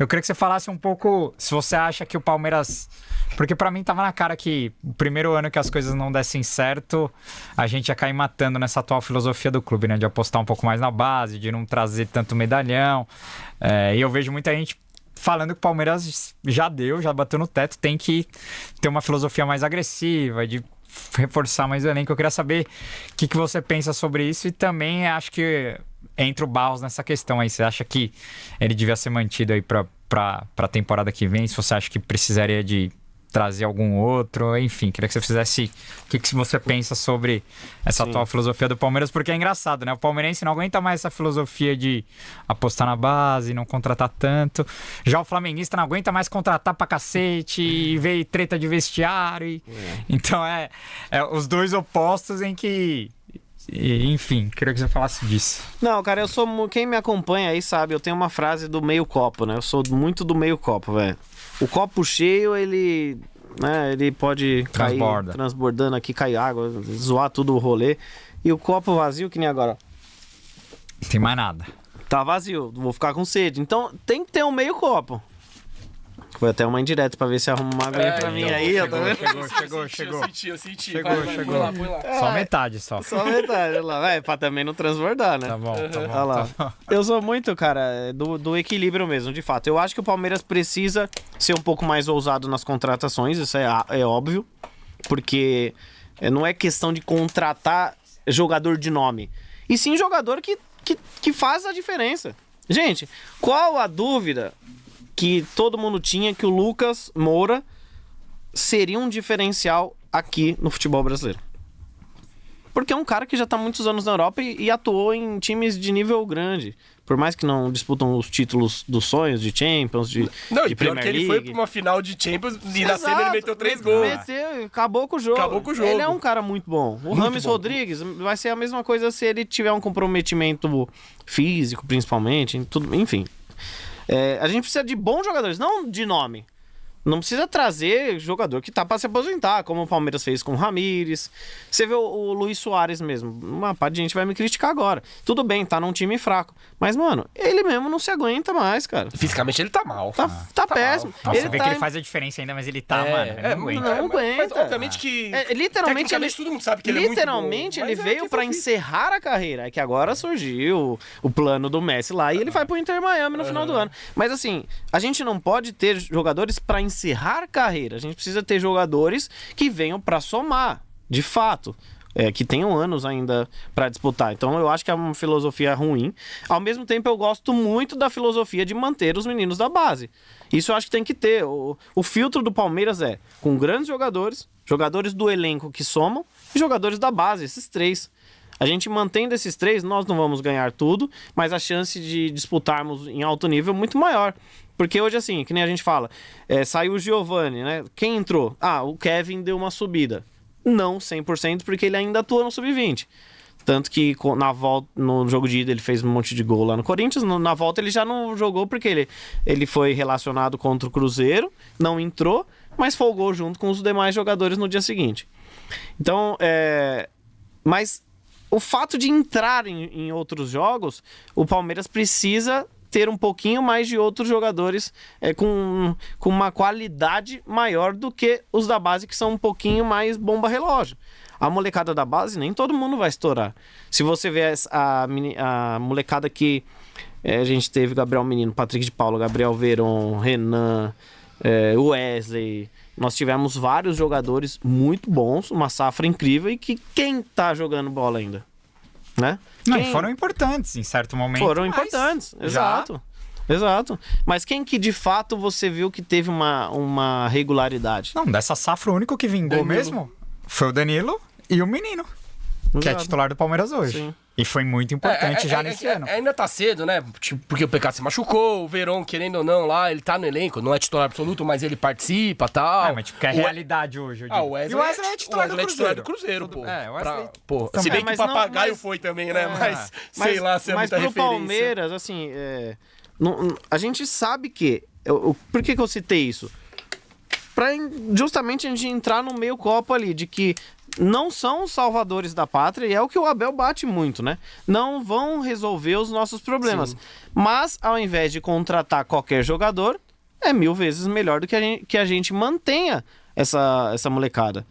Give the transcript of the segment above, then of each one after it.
Eu queria que você falasse um pouco se você acha que o Palmeiras... Porque pra mim tava na cara que o primeiro ano que as coisas não dessem certo, a gente ia cair matando nessa atual filosofia do clube, né? De apostar um pouco mais na base, de não trazer tanto medalhão. E eu vejo muita gente falando que o Palmeiras já bateu no teto, tem que ter uma filosofia mais agressiva, de reforçar mais o elenco. Eu queria saber o que você pensa sobre isso e também acho que entra o Barros nessa questão aí. Você acha que ele devia ser mantido aí pra temporada que vem? Se você acha que precisaria de trazer algum outro, enfim, queria que você fizesse o que você pensa sobre essa atual filosofia do Palmeiras, porque é engraçado, né? O palmeirense não aguenta mais essa filosofia de apostar na base, não contratar tanto. Já o flamenguista não aguenta mais contratar pra cacete e ver treta de vestiário. Então é os dois opostos em que... Enfim, queria que você falasse disso. Não, cara, quem me acompanha aí sabe, eu tenho uma frase do meio copo, né? Eu sou muito do meio copo, velho. O copo cheio, ele pode cair transbordando aqui, cair água, zoar tudo o rolê. E o copo vazio, que nem agora, Não tem mais nada. tá vazio, vou ficar com sede. Então tem que ter um meio copo. Foi até uma indireta pra ver se arruma uma aguinha pra mim aí. Chegou. Eu senti. Chegou. Põe lá. Só metade, só. Só metade, olha lá. Pra também não transbordar, né? Tá bom. Olha lá. Eu sou muito, cara, do equilíbrio mesmo, de fato. Eu acho que o Palmeiras precisa ser um pouco mais ousado nas contratações, isso é óbvio. Porque não é questão de contratar jogador de nome. E sim jogador que faz a diferença. Gente, qual a dúvida que todo mundo tinha que o Lucas Moura seria um diferencial aqui no futebol brasileiro? Porque é um cara que já tá há muitos anos na Europa e atuou em times de nível grande. Por mais que não disputam os títulos dos sonhos, de Champions, de Não, e pior Premier que ele League. foi pra uma final de Champions e na semi ele meteu 3 gols. Acabou com o jogo. Ele é um cara muito bom. O Rames Rodrigues vai ser a mesma coisa se ele tiver um comprometimento físico, principalmente. Enfim. A gente precisa de bons jogadores, não de nome. Não precisa trazer jogador que tá pra se aposentar, como o Palmeiras fez com o Ramires. Você vê o Luis Soares mesmo. Uma parte de gente vai me criticar agora. Tudo bem, tá num time fraco. Mas, mano, ele mesmo não se aguenta mais, cara. Fisicamente ele tá mal. Tá péssimo. Nossa, você vê que ele faz a diferença ainda, mas ele tá, mano. Ele não aguenta. Não aguenta. Mas obviamente que... Literalmente, todo mundo sabe que ele é muito bom. Literalmente, ele veio pra encerrar a carreira. É que agora surgiu o plano do Messi lá e ele vai pro Inter Miami no final do ano. Mas assim, a gente não pode ter jogadores pra encerrar carreira. A gente precisa ter jogadores que venham pra somar, de fato. Que tenham anos ainda pra disputar. Então eu acho que é uma filosofia ruim. Ao mesmo tempo eu gosto muito da filosofia de manter os meninos da base. Isso eu acho que tem que ter. O filtro do Palmeiras com grandes jogadores, jogadores do elenco que somam e jogadores da base, esses três. A gente mantendo esses três, nós não vamos ganhar tudo, mas a chance de disputarmos em alto nível é muito maior. Porque hoje, assim, que nem a gente fala, saiu o Giovani, né? Quem entrou? O Kevin deu uma subida. Não 100%, porque ele ainda atua no Sub-20. Tanto que na volta, no jogo de ida ele fez um monte de gol lá no Corinthians. Na volta ele já não jogou porque ele foi relacionado contra o Cruzeiro, não entrou, mas folgou junto com os demais jogadores no dia seguinte. Então, mas o fato de entrar em outros jogos, o Palmeiras precisa ter um pouquinho mais de outros jogadores com uma qualidade maior do que os da base, que são um pouquinho mais bomba-relógio. A molecada da base, nem todo mundo vai estourar. Se você vê a molecada que a gente teve, Gabriel Menino, Patrick de Paula, Gabriel Veron, Renan, Wesley... Nós tivemos vários jogadores muito bons, uma safra incrível, e que quem tá jogando bola ainda? Né? Foram importantes em certo momento. Foram importantes, exato. Mas quem que de fato você viu que teve uma regularidade? Não, dessa safra o único que vingou mesmo foi o Danilo e o Menino, que é titular do Palmeiras hoje. Sim. E foi muito importante nesse ano. Ainda tá cedo, né? Tipo, porque o PK se machucou, o Verón, querendo ou não, lá, ele tá no elenco, não é titular absoluto, mas ele participa e tal. Mas tipo, que é a realidade hoje. O Wesley é titular do Cruzeiro, pô. Se bem que o Papagaio foi também, né? Mas sei lá se é muita referência. Mas pro Palmeiras, assim, a gente sabe que... Por que eu citei isso? Pra justamente a gente entrar no meio copo ali, de que não são os salvadores da pátria, e é o que o Abel bate muito, né? Não vão resolver os nossos problemas. Sim. Mas, ao invés de contratar qualquer jogador, é 1000 vezes melhor do que a gente mantenha essa molecada.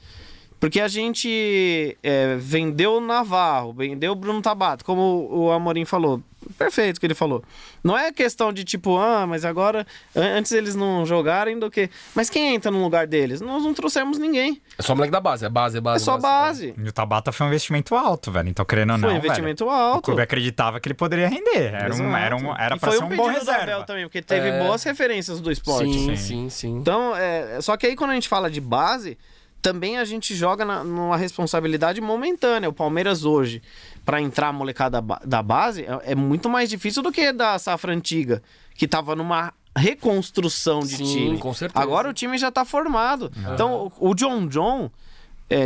Porque a gente vendeu o Navarro, vendeu o Bruno Tabata, como o Amorim falou. Perfeito o que ele falou. Não é questão de tipo, mas agora, antes eles não jogarem do que... Mas quem entra no lugar deles? Nós não trouxemos ninguém. É só moleque da base, é base. É só base. E o Tabata foi um investimento alto, velho. Então, querendo ou não, Foi um investimento velho, alto. o clube acreditava que ele poderia render. Era pra ser um bom reserva. Abel também, porque teve boas referências do esporte. Sim. Então, só que aí quando a gente fala de base, também a gente joga numa responsabilidade momentânea. O Palmeiras hoje, para entrar a molecada da base, é muito mais difícil do que da safra antiga, que tava numa reconstrução de time. Com certeza. Agora o time já tá formado. Então, o John,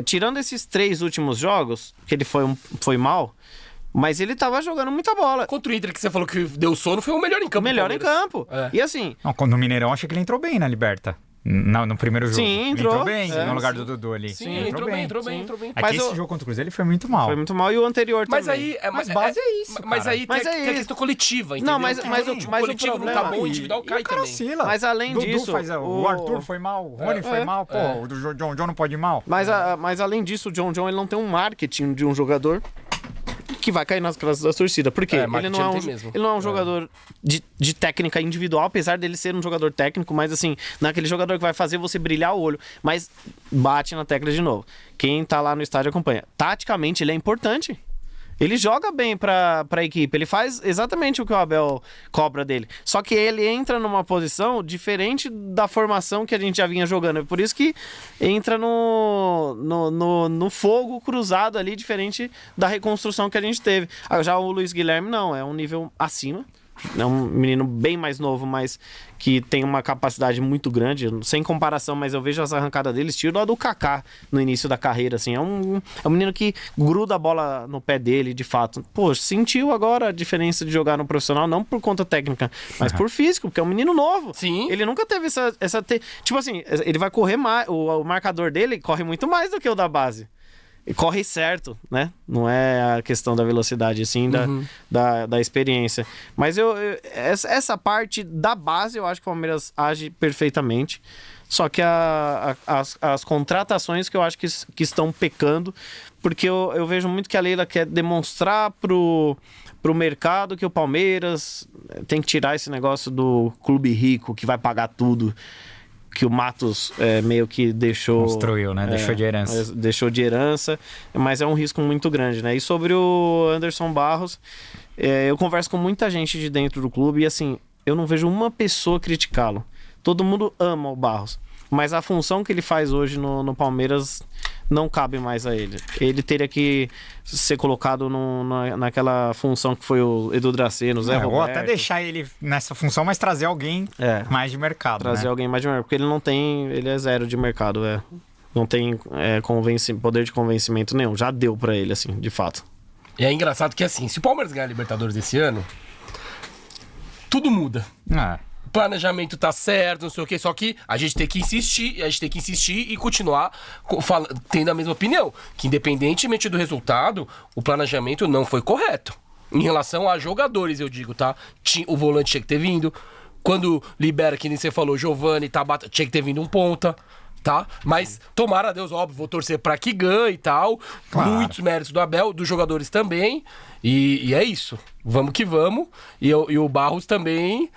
tirando esses 3 últimos jogos, que ele foi mal, mas ele tava jogando muita bola. Contra o Inter, que você falou que deu sono, foi o melhor em campo. Melhor em campo. E assim... Não, no Mineirão, achei que ele entrou bem na Liberta. No primeiro jogo. Sim, entrou bem, no lugar do Dudu ali. Sim, entrou bem. É que esse jogo contra o Cruzeiro ele foi muito mal. Foi muito mal e o anterior Mas também. aí... Mas base é isso, Mas cara. aí tem a questão coletiva, entendeu? Não, mas o coletivo problema... não tá bom, o individual cai o cara também. oscila. Mas além Dudu disso... o Arthur foi mal, o Rony foi mal, o do John não pode ir mal. Mas além disso, o John ele não tem um marketing de um jogador que vai cair nas classes da torcida. Por quê? Ele não é um jogador de técnica individual, apesar dele ser um jogador técnico, mas assim, não é aquele jogador que vai fazer você brilhar o olho. Mas bate na tecla de novo. Quem tá lá no estádio acompanha. Taticamente, ele é importante. Ele joga bem pra equipe, ele faz exatamente o que o Abel cobra dele. Só que ele entra numa posição diferente da formação que a gente já vinha jogando. É por isso que entra no fogo cruzado ali, diferente da reconstrução que a gente teve. Já o Luiz Guilherme não, é um nível acima. É um menino bem mais novo, mas que tem uma capacidade muito grande, sem comparação, mas eu vejo as arrancadas dele, estilo a do Kaká no início da carreira, assim. É um menino que gruda a bola no pé dele, de fato. Pô, sentiu agora a diferença de jogar no profissional, não por conta técnica, mas por físico, porque é um menino novo. Sim. Ele nunca teve tipo assim, ele vai correr mais, o marcador dele corre muito mais do que o da base. E corre certo, né? Não é a questão da velocidade, assim, da experiência. Mas essa parte da base, eu acho que o Palmeiras age perfeitamente. Só que as contratações que eu acho que estão pecando, porque eu vejo muito que a Leila quer demonstrar pro mercado que o Palmeiras tem que tirar esse negócio do clube rico, que vai pagar tudo. Que o Matos meio que deixou... Construiu, né? Deixou de herança. Deixou de herança, mas é um risco muito grande, né? E sobre o Anderson Barros, eu converso com muita gente de dentro do clube e, assim, eu não vejo uma pessoa criticá-lo. Todo mundo ama o Barros, mas a função que ele faz hoje no Palmeiras não cabe mais a ele. Ele teria que ser colocado naquela função que foi o Edu Draceno, o Zé Roberto. Ou até deixar ele nessa função, mas trazer alguém mais de mercado. Trazer alguém mais de mercado, porque ele é zero de mercado, não tem poder de convencimento nenhum. Já deu pra ele, assim, de fato. E é engraçado que, assim, se o Palmeiras ganhar a Libertadores esse ano, tudo muda. Planejamento tá certo, não sei o que, só que a gente tem que insistir e continuar tendo a mesma opinião, que independentemente do resultado, o planejamento não foi correto. Em relação a jogadores, eu digo, tá? O volante tinha que ter vindo, quando libera, que nem você falou, Giovani, Tabata, tinha que ter vindo um ponta, tá? Mas tomara a Deus, óbvio, vou torcer pra que ganhe e tal, muitos méritos do Abel, dos jogadores também, e é isso, vamos que vamos, e o Barros também...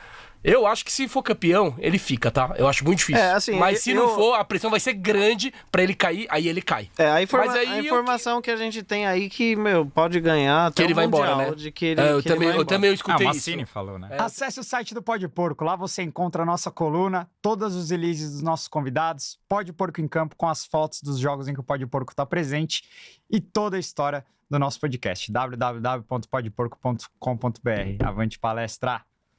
Eu acho que se for campeão, ele fica, tá? Eu acho muito difícil. Assim, mas se não for, a pressão vai ser grande pra ele cair, aí ele cai. A informação que a gente tem aí que, pode ganhar até que ele vai embora, né? Eu também escutei isso. O Massini falou, né? Acesse o site do Pode Porco, lá você encontra a nossa coluna, todos os releases dos nossos convidados, Pode Porco em Campo com as fotos dos jogos em que o Pode Porco tá presente e toda a história do nosso podcast, www.podeporco.com.br. Avante palestra!